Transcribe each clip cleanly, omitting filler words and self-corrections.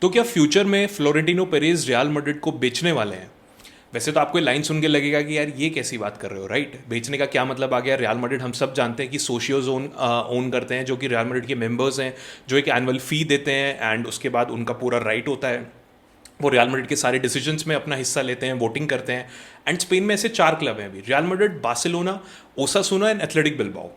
तो क्या फ्यूचर में फ्लोरेंटिनो पेरेज रियल मैड्रिड को बेचने वाले हैं? वैसे तो आपको लाइन सुन के लगेगा कि यार ये कैसी बात कर रहे हो, राइट? बेचने का क्या मतलब आ गया? रियल मैड्रिड हम सब जानते हैं कि सोशियोज ओन करते हैं, जो कि रियल मैड्रिड के मेंबर्स हैं, जो एक एनुअल फी देते हैं एंड उसके बाद उनका पूरा राइट होता है, वो रियल मैड्रिड के सारे डिसीजंस में अपना हिस्सा लेते हैं, वोटिंग करते हैं। एंड स्पेन में ऐसे 4 क्लब हैं अभी, real Madrid, Barcelona, ओसासुना and athletic Bilbao.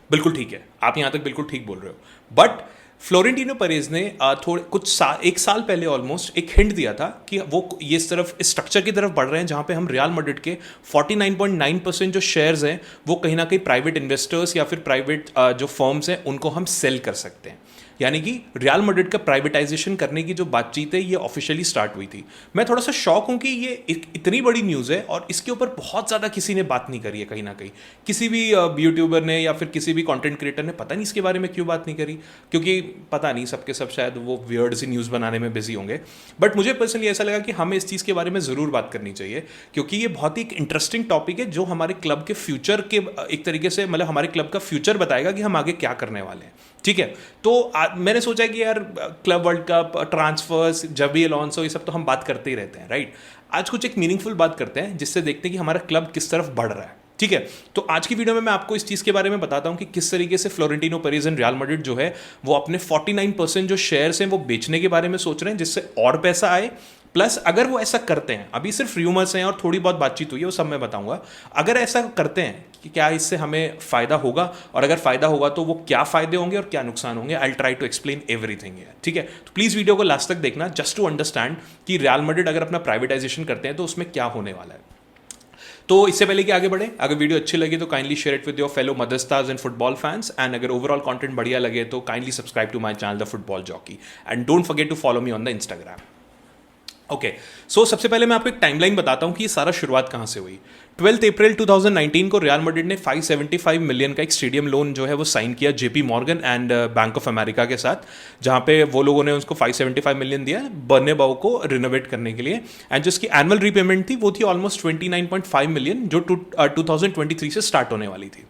बिल्कुल ठीक है, आप यहाँ तक बिल्कुल ठीक बोल रहे हो। बट फ्लोरेंटिनो पेरेज ने एक साल पहले ऑलमोस्ट एक हिंट दिया था कि वो ये इस स्ट्रक्चर की तरफ बढ़ रहे हैं जहाँ पे हम रियल मैड्रिड के 49.9% जो शेयर्स हैं वो कहीं ना कहीं प्राइवेट इन्वेस्टर्स या फिर प्राइवेट जो फर्म्स हैं उनको हम सेल कर सकते हैं। यानी कि रियल मैड्रिड का प्राइवेटाइजेशन करने की जो बातचीत है ये ऑफिशियली स्टार्ट हुई थी। मैं थोड़ा सा शॉक हूं कि ये इतनी बड़ी न्यूज़ है और इसके ऊपर बहुत ज़्यादा किसी ने बात नहीं करी है। कहीं ना कहीं किसी भी यूट्यूबर ने या फिर किसी भी कंटेंट क्रिएटर ने पता नहीं इसके बारे में क्यों बात नहीं करी, क्योंकि पता नहीं सबके सब शायद वो वियर्ड सी न्यूज़ बनाने में बिजी होंगे। बट मुझे पर्सनली ऐसा लगा कि हमें इस चीज़ के बारे में ज़रूर बात करनी चाहिए, क्योंकि ये बहुत ही एक इंटरेस्टिंग टॉपिक है जो हमारे क्लब के फ्यूचर के एक तरीके से मतलब हमारे क्लब का फ्यूचर बताएगा कि हम आगे क्या करने वाले हैं। ठीक है, तो मैंने सोचा कि यार क्लब वर्ल्ड कप, ट्रांसफर्स, जबी अलॉन्सो, ये सब तो हम बात करते ही रहते हैं, राइट? आज कुछ एक मीनिंगफुल बात करते हैं जिससे देखते हैं कि हमारा क्लब किस तरफ बढ़ रहा है। ठीक है, तो आज की वीडियो में मैं आपको इस चीज़ के बारे में बताता हूं कि किस तरीके से Florentino Perez and real Madrid जो है वो अपने 49% जो शेयर्स हैं वो बेचने के बारे में सोच रहे हैं, जिससे और पैसा आए। प्लस अगर वो ऐसा करते हैं, अभी सिर्फ र्यूमर्स हैं और थोड़ी बहुत बातचीत हुई है, वो सब मैं बताऊंगा। अगर ऐसा करते हैं कि क्या इससे हमें फ़ायदा होगा, और अगर फ़ायदा होगा तो वो क्या फ़ायदे होंगे और क्या नुकसान होंगे, I try to explain everything है। ठीक है, तो प्लीज़ वीडियो को लास्ट तक देखना जस्ट टू अंडरस्टैंड कि रियल मैड्रिड अगर अपना प्राइवेटाइजेशन करते हैं तो उसमें क्या होने वाला है। तो इससे पहले कि आगे बढ़े, अगर वीडियो अच्छी लगी तो kindly share it with your fellow Madridistas and football fans, and अगर ओवरऑल कंटेंट बढ़िया लगे तो kindly subscribe to my channel the Football Jockey, and don't forget to follow me on the Instagram. Okay, so सबसे पहले मैं आपको एक timeline बताता हूं कि ये सारा शुरुआत कहां से हुई। 12 अप्रैल 2019 को रियल मैड्रिड ने 575 मिलियन का एक स्टेडियम लोन जो है वो साइन किया JP Morgan and bank of America के साथ, जहां पे वो लोगों ने उसको 575 मिलियन दिया बर्नेबाउ को रिनोवेट करने के लिए, एंड जिसकी एनुअल रीपेमेंट थी वो थी ऑलमोस्ट 29.5 मिलियन, जो 2023 से स्टार्ट होने वाली थी।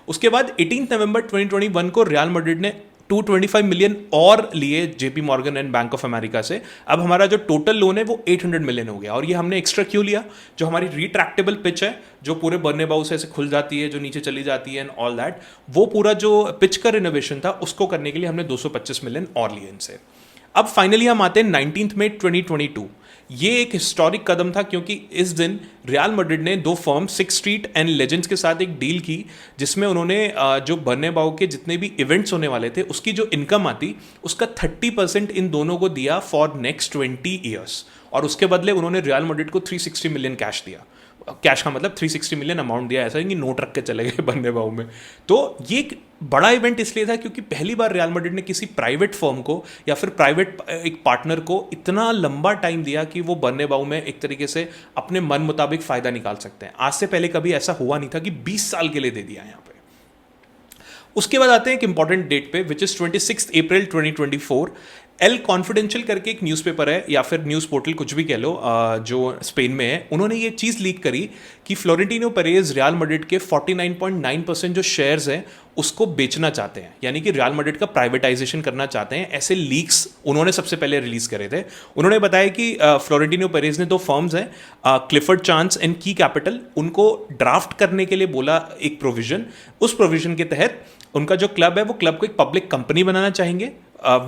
उसके बाद 18 नवंबर 2021 को रियल मैड्रिड ने 225 मिलियन और लिए JP Morgan and bank of America से। अब हमारा जो टोटल लोन है वो 800 मिलियन हो गया। और ये हमने एक्स्ट्रा क्यों लिया? जो हमारी रिट्रैक्टेबल पिच है जो पूरे बर्नेबाउ से ऐसे खुल जाती है, जो नीचे चली जाती है एंड ऑल दैट, वो पूरा जो पिच का रिनोवेशन था उसको करने के लिए हमने 225 मिलियन और लिए इनसे। अब फाइनली हम आते हैं 19 मई 2022। ये एक हिस्टोरिक कदम था क्योंकि इस दिन रियल मैड्रिड ने 2 firm six street and legends के साथ एक डील की, जिसमें उन्होंने जो बर्नेबाउ के जितने भी इवेंट्स होने वाले थे उसकी जो इनकम आती उसका 30% इन दोनों को दिया फॉर नेक्स्ट 20 ईयर्स, और उसके बदले उन्होंने रियल मैड्रिड को 360 मिलियन कैश दिया। कैश का मतलब 360 मिलियन अमाउंट दिया, ऐसा नहीं कि नोट रख के चले गए बर्नेबाउ में। तो ये एक बड़ा इवेंट इसलिए था क्योंकि पहली बार रियल मैड्रिड ने किसी प्राइवेट फर्म को या फिर प्राइवेट एक पार्टनर को इतना लंबा टाइम दिया कि वो बर्नेबाउ में एक तरीके से अपने मन मुताबिक फ़ायदा निकाल सकते हैं। आज से पहले कभी ऐसा हुआ नहीं था कि 20 साल के लिए दे दिया यहाँ पे। उसके बाद आते हैं एक इंपॉर्टेंट डेट पे, which is 26 April 2024। L confidential करके एक न्यूज़पेपर है या फिर न्यूज़ पोर्टल कुछ भी कह लो, जो स्पेन में है, उन्होंने ये चीज़ लीक करी कि फ्लोरेंटिनो पेरेज रियल मैड्रिड के 49.9% जो शेयर्स हैं उसको बेचना चाहते हैं, यानी कि रियल मैड्रिड का प्राइवेटाइजेशन करना चाहते हैं। ऐसे लीक्स उन्होंने सबसे पहले रिलीज करे थे। उन्होंने बताया कि फ्लोरेंटिनो पेरेज ने 2 फर्म्स हैं, क्लिफर्ड चांस एंड की कैपिटल, उनको ड्राफ्ट करने के लिए बोला एक प्रोविजन। उस प्रोविजन के तहत उनका जो क्लब है वो क्लब को एक पब्लिक कंपनी बनाना चाहेंगे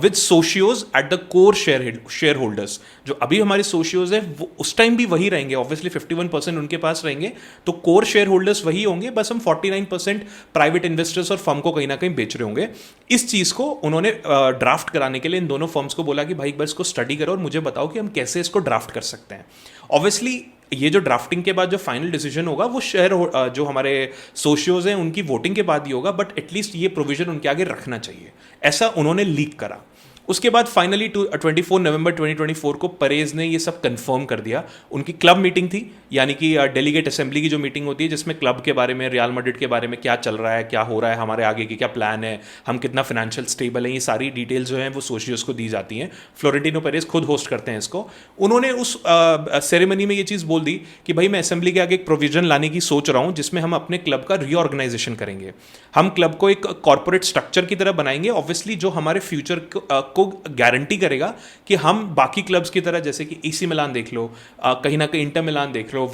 with socios at the core shareholders. जो अभी हमारे सोशियोज है वो उस टाइम भी वही रहेंगे, ऑब्वियसली 51% उनके पास रहेंगे, तो कोर शेयर होल्डर्स वही होंगे, बस हम 49% प्राइवेट इन्वेस्टर्स और फर्म को कहीं ना कहीं बेच रहे होंगे। इस चीज़ को उन्होंने ड्राफ्ट कराने के लिए इन दोनों फर्म्स को बोला कि भाई एक बार इसको स्टडी करो और मुझे बताओ कि हम कैसे इसको ड्राफ्ट कर सकते हैं। ऑब्वियसली ये जो ड्राफ्टिंग के बाद जो फाइनल डिसीजन होगा वो शेयर जो हमारे सोशियोज हैं उनकी वोटिंग के बाद ही होगा, बट एटलीस्ट ये प्रोविजन उनके आगे रखना चाहिए, ऐसा उन्होंने लीक करा। उसके बाद फाइनली 24 नवंबर 2024 को पेरेज ने ये सब कंफर्म कर दिया। उनकी क्लब मीटिंग थी, यानी कि डेलीगेट असेंबली की जो मीटिंग होती है जिसमें क्लब के बारे में, रियल मैड्रिड के बारे में क्या चल रहा है, क्या हो रहा है, हमारे आगे की क्या प्लान है, हम कितना फाइनेंशियल स्टेबल हैं, ये सारी डिटेल्स जो हैं वो सोशियोज को दी जाती हैं। फ्लोरेंटिनो पेरेज खुद होस्ट करते हैं इसको। उन्होंने उस सेरेमनी में ये चीज़ बोल दी कि भाई मैं असेंबली के आगे एक प्रोविजन लाने की सोच रहा हूँ जिसमें हम अपने क्लब का रीऑर्गेनाइजेशन करेंगे। हम क्लब को एक कॉर्पोरेट स्ट्रक्चर की तरह बनाएंगे। ऑब्वियसली जो हमारे फ्यूचर आपको गारंटी करेगा कि हम बाकी क्लब्स की तरह, जैसे कि एसी मिलान देख लो, कहीं ना कहीं इंटर मिलान देख लो,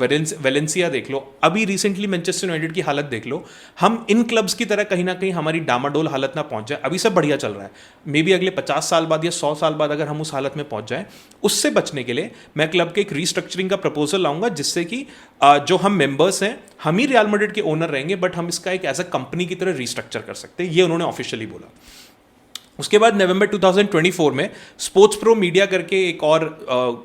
वेलेंसिया देख लो, अभी रिसेंटली मैनचेस्टर यूनाइटेड की हालत देख लो, हम इन क्लब्स की तरह कहीं ना कहीं हमारी डामाडोल हालत ना पहुंच जाए। अभी सब बढ़िया चल रहा है, मे बी अगले 50 साल बाद या 100 साल बाद अगर हम उस हालत में पहुंच जाए, उससे बचने के लिए मैं क्लब के एक रीस्ट्रक्चरिंग का प्रपोजल लाऊंगा, जिससे कि जो हम मेंबर्स हैं हम ही रियल मैड्रिड के ओनर रहेंगे, बट हम इसका एक एज अ कंपनी की तरह रीस्ट्रक्चर कर सकते हैं। ये उन्होंने ऑफिशियली बोला। उसके बाद नवंबर 2024 में स्पोर्ट्स प्रो मीडिया करके एक और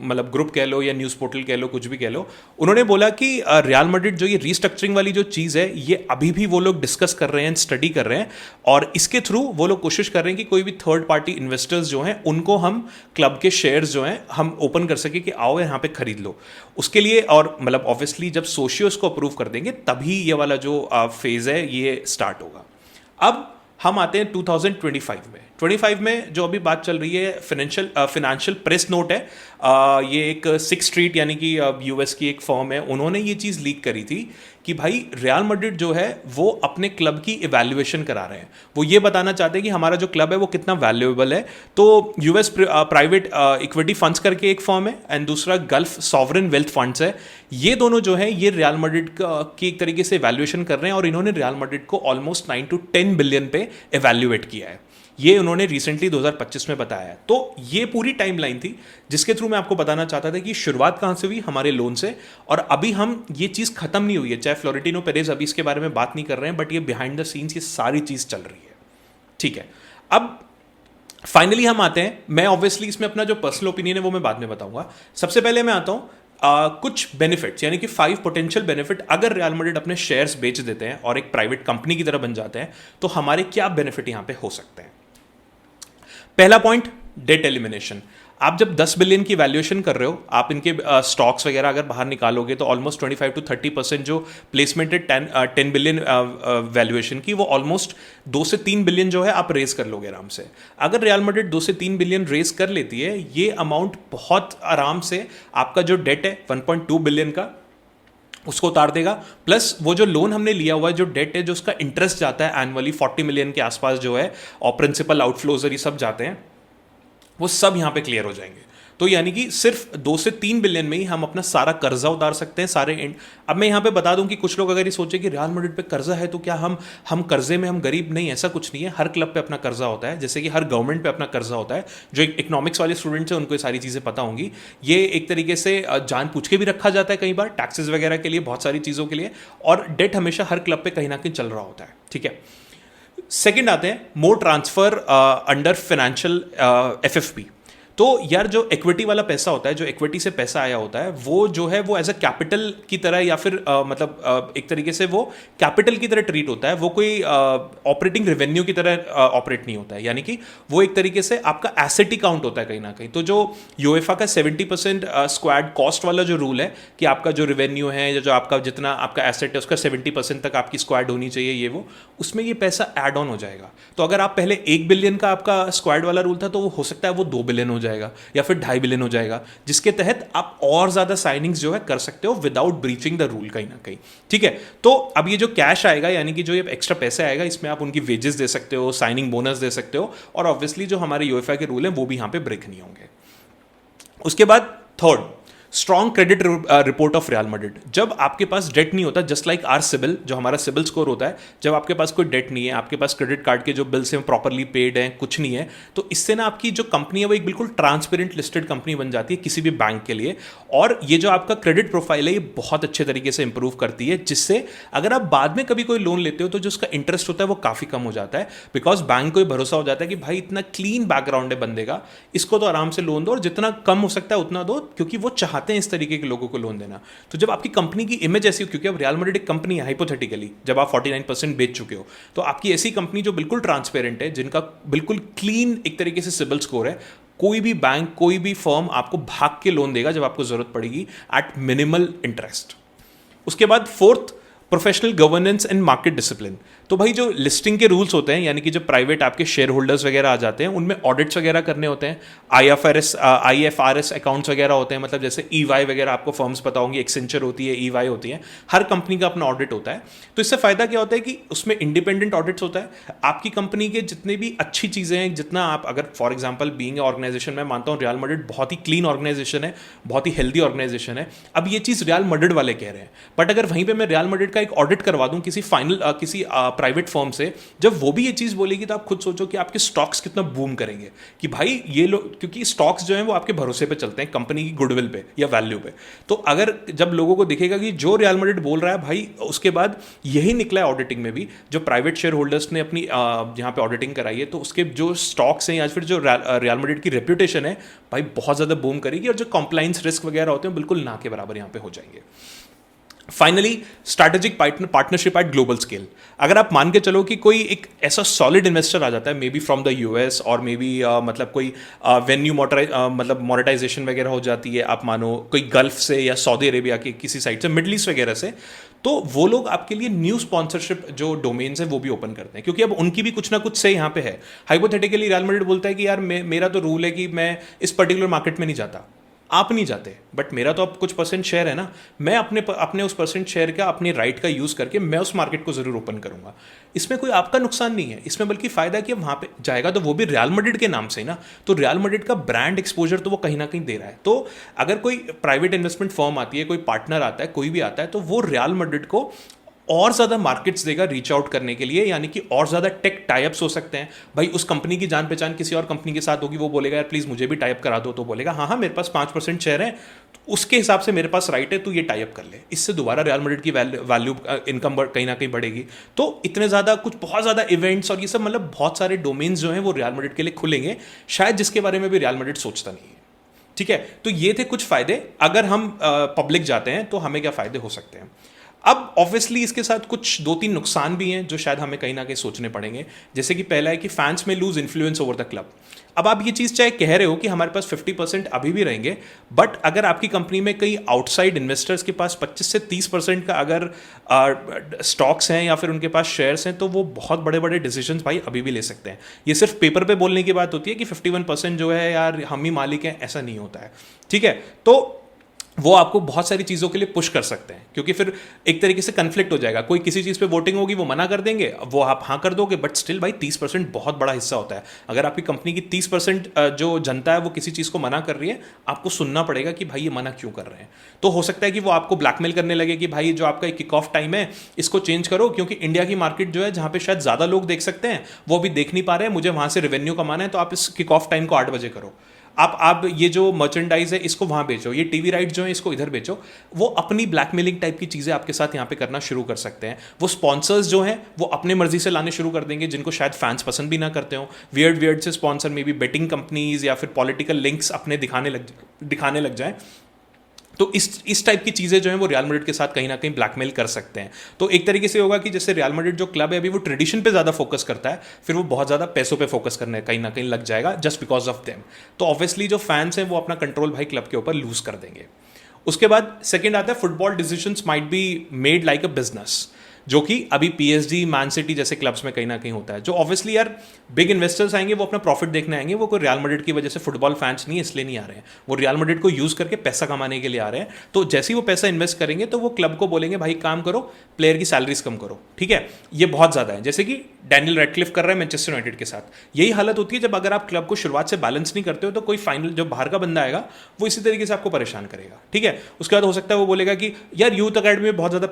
मतलब ग्रुप कह लो या न्यूज़ पोर्टल कह लो, कुछ भी कह लो, उन्होंने बोला कि रियल मैड्रिड जो ये रीस्ट्रक्चरिंग वाली जो चीज़ है, ये अभी भी वो लोग डिस्कस कर रहे हैं, स्टडी कर रहे हैं, और इसके थ्रू वो लोग कोशिश कर रहे हैं कि कोई भी थर्ड पार्टी इन्वेस्टर्स जो हैं उनको हम क्लब के शेयर्स जो हैं हम ओपन कर सके कि आओ यहाँ पे खरीद लो। उसके लिए, और मतलब ऑब्वियसली जब सोशियोस को अप्रूव कर देंगे तभी ये वाला जो फेज़ है ये स्टार्ट होगा। अब हम आते हैं 2025 में। 25 में जो अभी बात चल रही है, फिनेंशियल प्रेस नोट है, ये एक सिक्स स्ट्रीट यानी कि यूएस की एक फर्म है, उन्होंने ये चीज़ लीक करी थी कि भाई रियल मैड्रिड जो है वो अपने क्लब की इवैल्यूएशन करा रहे हैं। वो ये बताना चाहते हैं कि हमारा जो क्लब है वो कितना वैल्यूएबल है। तो यूएस प्राइवेट इक्विटी फंड्स करके एक फर्म है, एंड दूसरा गल्फ सॉवरेन वेल्थ फंड्स है। ये दोनों जो है ये रियल मैड्रिड की एक तरीके से इवैल्यूएशन कर रहे हैं, और इन्होंने रियल मैड्रिड को ऑलमोस्ट 9 to 10 बिलियन पे इवैल्यूएट किया है। ये उन्होंने रिसेंटली 2025 में बताया है। तो ये पूरी टाइमलाइन थी जिसके थ्रू मैं आपको बताना चाहता था कि शुरुआत कहाँ से हुई, हमारे लोन से, और अभी हम ये चीज़ खत्म नहीं हुई है। चाहे फ्लोरेंटिनो पेरेज अभी इसके बारे में बात नहीं कर रहे हैं, बट ये बिहाइंड द सीन्स ये सारी चीज़ चल रही है। ठीक है, अब फाइनली हम आते हैं, मैं ऑब्वियसली इसमें अपना जो पर्सनल ओपिनियन है वो मैं बाद में बताऊंगा। सबसे पहले मैं आता हूँ कुछ बेनिफिट्स, यानी कि 5 पोटेंशियल बेनिफिट अगर रियल मैड्रिड अपने शेयर्स बेच देते हैं और एक प्राइवेट कंपनी की तरह बन जाते हैं, तो हमारे क्या बेनिफिट यहाँ पे हो सकते हैं। पहला पॉइंट, डेट एलिमिनेशन। आप जब 10 बिलियन की वैल्यूएशन कर रहे हो, आप इनके स्टॉक्स वगैरह अगर बाहर निकालोगे तो ऑलमोस्ट 25 to 30% जो प्लेसमेंट है 10 बिलियन वैल्यूएशन की, वो ऑलमोस्ट 2 से 3 बिलियन जो है आप रेज कर लोगे आराम से। अगर रियल मैड्रिड 2 से 3 बिलियन रेज कर लेती है, ये अमाउंट बहुत आराम से आपका जो डेट है 1.2 बिलियन का उसको उतार देगा, प्लस वो जो लोन हमने लिया हुआ है, जो डेट है, जो उसका इंटरेस्ट जाता है एनुअली 40 मिलियन के आसपास जो है, और प्रिंसिपल आउटफ्लोज ये सब जाते हैं, वो सब यहाँ पे क्लियर हो जाएंगे। तो यानी कि सिर्फ 2 से 3 बिलियन में ही हम अपना सारा कर्जा उतार सकते हैं, सारे अब मैं यहाँ पे बता दूं कि कुछ लोग अगर ये सोचे कि रियल मैड्रिड पे कर्जा है तो क्या हम कर्जे में हम गरीब, नहीं, ऐसा कुछ नहीं है। हर क्लब पे अपना कर्जा होता है, जैसे कि हर गवर्नमेंट पे अपना कर्जा होता है। जो इकोनॉमिक्स वाले स्टूडेंट्स हैं उनको ये सारी चीज़ें पता होंगी। ये एक तरीके से जान पूछ के भी रखा जाता है कई बार, टैक्सेस वगैरह के लिए, बहुत सारी चीज़ों के लिए, और डेट हमेशा हर क्लब पे कहीं ना कहीं चल रहा होता है। ठीक है, सेकेंड आते हैं मोर ट्रांसफर अंडर फाइनेंशियल FFP। तो यार जो इक्विटी वाला पैसा होता है, जो इक्विटी से पैसा आया होता है, वो जो है वो एज अ कैपिटल की तरह, या फिर मतलब एक तरीके से वो कैपिटल की तरह ट्रीट होता है। वो कोई ऑपरेटिंग रेवेन्यू की तरह ऑपरेट नहीं होता है, यानी कि वो एक तरीके से आपका एसेट ही काउंट होता है कहीं ना कहीं। तो जो यूएफए का 70% स्क्वाड कॉस्ट वाला जो रूल है कि आपका जो रेवेन्यू है या जो आपका जितना आपका एसेट है उसका 70% तक आपकी स्क्वाड होनी चाहिए, ये वो, उसमें ये पैसा ऐड ऑन हो जाएगा। तो अगर आप पहले 1 बिलियन का आपका स्क्वाड वाला रूल था, तो वो हो सकता है वो 2 बिलियन हो जाएगा या फिर 2.5 बिलियन हो जाएगा, जिसके तहत आप और ज्यादा साइनिंग्स जो है कर सकते हो विदाउट ब्रीचिंग द रूल कहीं ना कहीं। ठीक है, तो अब ये जो कैश आएगा, यानी कि जो ये एक्स्ट्रा पैसे आएगा, इसमें आप उनकी वेजेस दे सकते हो, साइनिंग बोनस दे सकते हो, और ऑब्वियसली जो हमारे यूएफए के रूल हैं वो भी यहाँ पे ब्रेक नहीं होंगे। उसके बाद third, strong credit report of real Madrid. जब आपके पास डेट नहीं होता, जस्ट लाइक आर सिबिल, जो हमारा सिबिल स्कोर होता है, जब आपके पास कोई डेट नहीं है, आपके पास क्रेडिट कार्ड के जो बिल्स हैं प्रॉपरली पेड हैं, कुछ नहीं है, तो इससे ना आपकी जो कंपनी है वो एक बिल्कुल ट्रांसपेरेंट लिस्टेड कंपनी बन जाती है किसी भी बैंक के लिए। और ये जो आपका क्रेडिट प्रोफाइल है ये बहुत अच्छे तरीके से इंप्रूव करती है, जिससे अगर आप बाद में कभी कोई लोन लेते हो तो जो उसका इंटरेस्ट होता है वो काफ़ी कम हो जाता है, बिकॉज बैंक को भरोसा हो जाता है कि भाई इतना क्लीन बैकग्राउंड है बंदे का, इसको तो आराम से लोन दो, और जितना कम हो सकता है उतना दो, क्योंकि वो चाहते हैं इस तरीके के को लोन देना। तो जब आपकी कंपनी की इमेज ऐसी हो, क्योंकि अब रियल मैड्रिड एक कंपनी है हाइपोथेटिकली, जब आप 49% बेच चुके हो, तो आपकी ऐसी कंपनी जो बिल्कुल ट्रांसपेरेंट है, जिनका बिल्कुल क्लीन एक तरीके से सिबिल स्कोर है, कोई भी बैंक, कोई भी फर्म आपको भाग के लोन देगा जब आपको जरूरत पड़ेगी एट मिनिमल इंटरेस्ट। उसके बाद fourth, professional governance and market discipline. तो भाई जो लिस्टिंग के रूल्स होते हैं, यानी कि जो प्राइवेट आपके शेयर होल्डर्स वगैरह आ जाते हैं, उनमें ऑडिट्स वगैरह करने होते हैं। IFRS अकाउंट्स वगैरह होते हैं, मतलब जैसे EY वगैरह आपको फर्म्स पता होंगी, एक्सेंचर होती है, EY होती है, हर कंपनी का अपना ऑडिट होता है। तो इससे फायदा क्या होता है कि उसमें इंडिपेंडेंट ऑडिट्स होता है। आपकी कंपनी के जितने भी अच्छी चीज़ें हैं, जितना आप अगर फॉर एग्जाम्पल बीइंग ऑर्गेनाइजेशन, मैं मानता हूँ रियल मैड्रिड बहुत ही क्लीन ऑर्गेनाइजेशन है, बहुत ही हेल्दी ऑर्गेनाइजेशन है। अब ये चीज़ रियल मैड्रिड वाले कह रहे हैं, बट अगर वहीं पर मैं रियल मैड्रिड का एक ऑडिट करवा दूं किसी किसी प्राइवेट फर्म से, जब वो भी ये चीज बोलेगी तो आप खुद सोचो कि आपके स्टॉक्स कितना बूम करेंगे कि भाई ये लोग, क्योंकि स्टॉक्स जो हैं वो आपके भरोसे पे चलते हैं, कंपनी की गुडविल पे या वैल्यू पे। तो अगर जब लोगों को दिखेगा कि जो रियल मैड्रिड बोल रहा है भाई, उसके बाद यही निकला है ऑडिटिंग में भी, जो प्राइवेट शेयर होल्डर्स ने अपनी यहाँ पे ऑडिटिंग कराई है, तो उसके जो स्टॉक्स हैं या फिर जो रियल मैड्रिड की रेप्यूटेशन है भाई बहुत ज़्यादा बूम करेगी, और जो कंप्लाइंस रिस्क वगैरह होते हैं बिल्कुल ना के बराबर यहाँ पे हो जाएंगे। Finally strategic partnership at global scale. अगर आप मान के चलो कि कोई एक ऐसा सॉलिड इन्वेस्टर आ जाता है, may be from the US, और मे बी मतलब कोई वेन्यू मतलब मोनेटाइजेशन वगैरह हो जाती है, आप मानो कोई गल्फ से या सऊदी अरेबिया के किसी साइड से, मिडल ईस्ट वगैरह से, तो वो लोग आपके लिए न्यू स्पॉन्सरशिप जो डोमेन्स है वो भी ओपन करते हैं, क्योंकि अब उनकी भी कुछ ना कुछ से यहाँ पे है। हाइपोथेटिकली रियल मैड्रिड बोलता है कि यार मेरा तो रूल है कि मैं इस पर्टिकुलर मार्केट में नहीं जाता, आप नहीं जाते, बट मेरा तो अब कुछ परसेंट शेयर है ना, मैं अपने उस परसेंट शेयर का, अपने राइट का यूज़ करके मैं उस मार्केट को ज़रूर ओपन करूंगा। इसमें कोई आपका नुकसान नहीं है, इसमें बल्कि फ़ायदा कि वहाँ पे जाएगा तो वो भी रियल मैड्रिड के नाम से ना, तो रियल मैड्रिड का ब्रांड एक्सपोजर तो वो कहीं ना कहीं दे रहा है। तो अगर कोई प्राइवेट इन्वेस्टमेंट फर्म आती है, कोई पार्टनर आता है, कोई भी आता है, तो वो रियल मैड्रिड को और ज़्यादा मार्केट्स देगा रीच आउट करने के लिए, यानी कि और ज़्यादा टेक टाइप्स हो सकते हैं। भाई उस कंपनी की जान पहचान किसी और कंपनी के साथ होगी, वो बोलेगा यार प्लीज़ मुझे भी टाइप करा दो, तो बोलेगा हाँ हाँ मेरे पास 5% शेयर है, तो उसके हिसाब से मेरे पास राइट है, तू ये टाइप कर ले। इससे दोबारा रियल मैड्रिड की वैल्यू इनकम कहीं ना कहीं बढ़ेगी। तो इतने ज़्यादा कुछ बहुत ज़्यादा इवेंट्स और ये सब, मतलब बहुत सारे डोमेन्स जो हैं वो रियल मैड्रिड के लिए खुलेंगे, शायद जिसके बारे में भी रियल मैड्रिड सोचता नहीं है। ठीक है, तो ये थे कुछ फ़ायदे। अगर हम पब्लिक जाते हैं तो हमें क्या फ़ायदे हो सकते हैं। अब ऑब्वियसली इसके साथ कुछ 2-3 नुकसान भी हैं जो शायद हमें कहीं ना कहीं सोचने पड़ेंगे। जैसे कि पहला है कि फैंस में lose influence over the club. अब आप ये चीज़ चाहे कह रहे हो कि हमारे पास 50% अभी भी रहेंगे, बट अगर आपकी कंपनी में कई आउटसाइड इन्वेस्टर्स के पास 25 से 30% का अगर स्टॉक्स हैं या फिर उनके पास शेयर्स हैं, तो वो बहुत बड़े बड़े डिसीजंस भाई अभी भी ले सकते हैं। ये सिर्फ पेपर पे बोलने की बात होती है कि 51% जो है यार हम ही मालिक हैं, ऐसा नहीं होता है। ठीक है, तो वो आपको बहुत सारी चीज़ों के लिए पुश कर सकते हैं, क्योंकि फिर एक तरीके से कन्फ्लिक्ट हो जाएगा। कोई किसी चीज़ पे वोटिंग होगी, वो मना कर देंगे, वो आप हाँ कर दोगे, बट स्टिल भाई 30% बहुत बड़ा हिस्सा होता है। अगर आपकी कंपनी की 30% जो जनता है वो किसी चीज़ को मना कर रही है, आपको सुनना पड़ेगा कि भाई ये मना क्यों कर रहे हैं। तो हो सकता है कि वो आपको ब्लैकमेल करने लगे कि भाई जो आपका एक किक ऑफ टाइम है इसको चेंज करो, क्योंकि इंडिया की मार्केट जो है जहाँ पे शायद ज़्यादा लोग देख सकते हैं वो भी देख नहीं पा रहे हैं, मुझे वहाँ से रेवेन्यू कमाना है, तो आप इस किक ऑफ टाइम को 8 बजे करो। आप ये जो मर्चेंडाइज है इसको वहाँ बेचो, ये टीवी राइट जो है इसको इधर बेचो। वो अपनी ब्लैकमेलिंग टाइप की चीज़ें आपके साथ यहाँ पे करना शुरू कर सकते हैं। वो स्पॉन्सर्स जो हैं वो अपने मर्जी से लाने शुरू कर देंगे, जिनको शायद फैंस पसंद भी ना करते हो। वियर्ड से स्पॉन्सर में भी बेटिंग कंपनीज या फिर पॉलिटिकल लिंक्स अपने दिखाने लग जाए। तो इस टाइप की चीज़ें जो हैं वो रियल मैड्रिड के साथ कहीं ना कहीं ब्लैकमेल कर सकते हैं। तो एक तरीके से होगा कि जैसे रियल मैड्रिड जो क्लब है अभी वो ट्रेडिशन पे ज़्यादा फोकस करता है, फिर वो बहुत ज़्यादा पैसों पे फोकस करने कहीं ना कहीं लग जाएगा जस्ट बिकॉज ऑफ देम। तो ऑब्वियसली जो फैंस हैं वो अपना कंट्रोल भाई क्लब के ऊपर लूज कर देंगे। उसके बाद सेकेंड आता है football decisions might be made like a business, जो कि अभी PSG, मैन सिटी जैसे क्लब्स में कहीं ना कहीं होता है। जो ऑब्वियसली यार बिग इन्वेस्टर्स आएंगे, वो अपना प्रॉफिट देखने आएंगे, वो कोई रियल मैड्रिड की वजह से फुटबॉल फैंस नहीं है इसलिए नहीं आ रहे हैं, वो रियल मैड्रिड को यूज़ करके पैसा कमाने के लिए आ रहे हैं। तो जैसे ही वो पैसा इन्वेस्ट करेंगे तो वो क्लब को बोलेंगे भाई काम करो, प्लेयर की सैलरीज कम करो। ठीक है, ये बहुत ज़्यादा है, जैसे कि डैनियल रेडक्लिफ कर रहा है मैनचेस्टर यूनाइटेड के साथ। यही हालत होती है जब अगर आप क्लब को शुरुआत से बैलेंस नहीं करते हो, तो कोई फाइनल जो बाहर का बंदा आएगा वो इसी तरीके से आपको परेशान करेगा। ठीक है, उसके बाद हो सकता है वो बोलेगा कि यार यूथ अकेडमी में बहुत ज़्यादा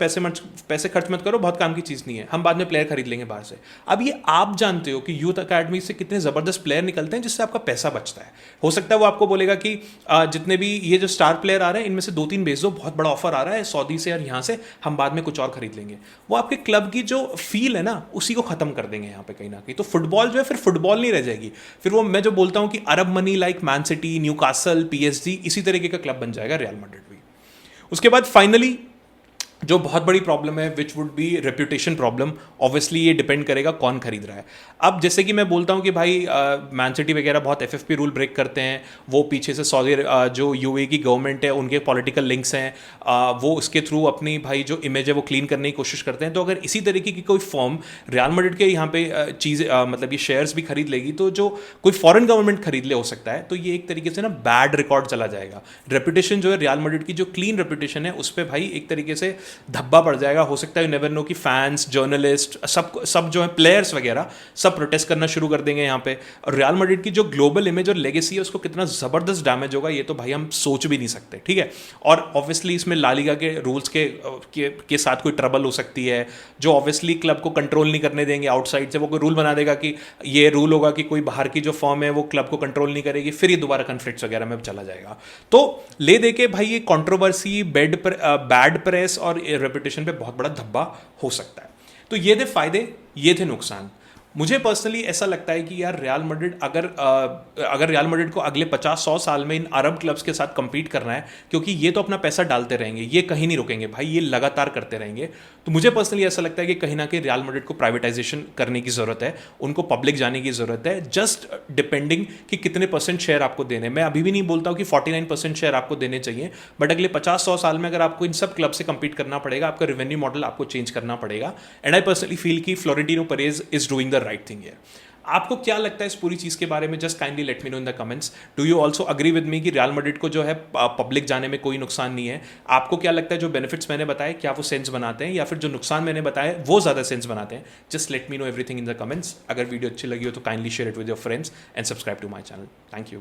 पैसे खर्च मत करो, बहुत काम की चीज़ नहीं है, हम बाद में प्लेयर खरीद लेंगे बाहर से। अब ये आप जानते हो कि यूथ अकेडमी से कितने ज़बरदस्त प्लेयर निकलते हैं जिससे आपका पैसा बचता है। हो सकता है वो आपको बोलेगा कि जितने भी ये जो स्टार प्लेयर आ रहे हैं इनमें से 2-3 भेज दो, बहुत बड़ा ऑफर आ रहा है सऊदी से और यहाँ से, हम बाद में कुछ और खरीद लेंगे। वो आपके क्लब की जो फील है ना उसी को खत्म कर देंगे यहाँ पे कहीं ना कहीं। तो फुटबॉल जो है फिर फुटबॉल नहीं रह जाएगी, फिर वो मैं जो बोलता हूँ कि Arab money like Man City, Newcastle, PSG, इसी तरीके का क्लब बन जाएगा रियल मैड्रिड भी। उसके बाद फाइनली जो बहुत बड़ी प्रॉब्लम है which would be reputation problem. Obviously ये डिपेंड करेगा कौन खरीद रहा है। अब जैसे कि मैं बोलता हूँ कि भाई मैन सिटी वगैरह बहुत एफएफपी रूल ब्रेक करते हैं, वो पीछे से सऊदी जो यूएई की गवर्नमेंट है उनके पॉलिटिकल लिंक्स हैं, वो उसके थ्रू अपनी भाई जो इमेज है वो क्लीन करने की कोशिश करते हैं। तो अगर इसी तरीके की कोई फॉर्म रियल मैड्रिड के यहाँ पे चीज़ें मतलब ये शेयर्स भी खरीद लेगी, तो जो कोई फॉरेन गवर्नमेंट खरीद ले हो सकता है, तो ये एक तरीके से ना बैड रिकॉर्ड चला जाएगा। रेपुटेशन जो है रियल मैड्रिड की, जो क्लीन रेपुटेशन है, उस पर भाई एक तरीके से धब्बा पड़ जाएगा। हो सकता है यू नेवर नो कि फैंस, जर्नलिस्ट, सब जो है प्लेयर्स वगैरह सब प्रोटेस्ट करना शुरू कर देंगे यहाँ पे। और रियल मैड्रिड की जो ग्लोबल इमेज और लेगेसी है उसको कितना ज़बरदस्त डैमेज होगा ये तो भाई हम सोच भी नहीं सकते, ठीक है। और ऑब्वियसली इसमें ला लीगा के रूल्स के साथ कोई ट्रबल हो सकती है, जो ऑब्वियसली क्लब को कंट्रोल नहीं करने देंगे आउटसाइड से। वो कोई रूल बना देगा कि ये रूल होगा कि कोई बाहर की जो फॉर्म है वो क्लब को कंट्रोल नहीं करेगी, फिर ये दोबारा कन्फ्लिक्ट्स वगैरह में चला जाएगा। तो ले दे के भाई ये कंट्रोवर्सी, बैड प्रेस और रेपुटेशन पे बहुत बड़ा धब्बा हो सकता है। तो ये थे फायदे, ये थे नुकसान। मुझे पर्सनली ऐसा लगता है कि यार रियल मैड्रिड अगर रियल मैड्रिड को अगले 50-100 साल में इन अरब क्लब्स के साथ compete करना है, क्योंकि ये तो अपना पैसा डालते रहेंगे, ये कहीं नहीं रुकेंगे भाई, ये लगातार करते रहेंगे। तो मुझे पर्सनली ऐसा लगता है कि कहीं ना कहीं रियल मैड्रिड को प्राइवेटाइजेशन करने की ज़रूरत है, उनको पब्लिक जाने की ज़रूरत है, जस्ट डिपेंडिंग कि कितने % शेयर आपको देने। मैं अभी भी नहीं बोलता हूँ कि 49% शेयर आपको देने चाहिए, बट अगले 50-100 साल में अगर आपको इन सब क्लब से compete करना पड़ेगा, आपका रेवेन्यू मॉडल आपको चेंज करना पड़ेगा। एंड आई पर्सनली फील कि Florentino Perez is doing the right thing है। आपको क्या लगता है इस पूरी चीज़ के बारे में? Just kindly let me no in the comments. Do you also agree with me कि रियल मैड्रिड को जो है पब्लिक जाने में कोई नुकसान नहीं है? आपको क्या लगता है जो बेनिफिट्स मैंने बताए क्या वो सेंस बनाते हैं, या फिर जो नुकसान मैंने बताए वो ज़्यादा सेंस बनाते हैं? Just let me know everything in the comments. अगर वीडियो अच्छी लगी हो तो kindly share it with your friends and subscribe to my channel. Thank you.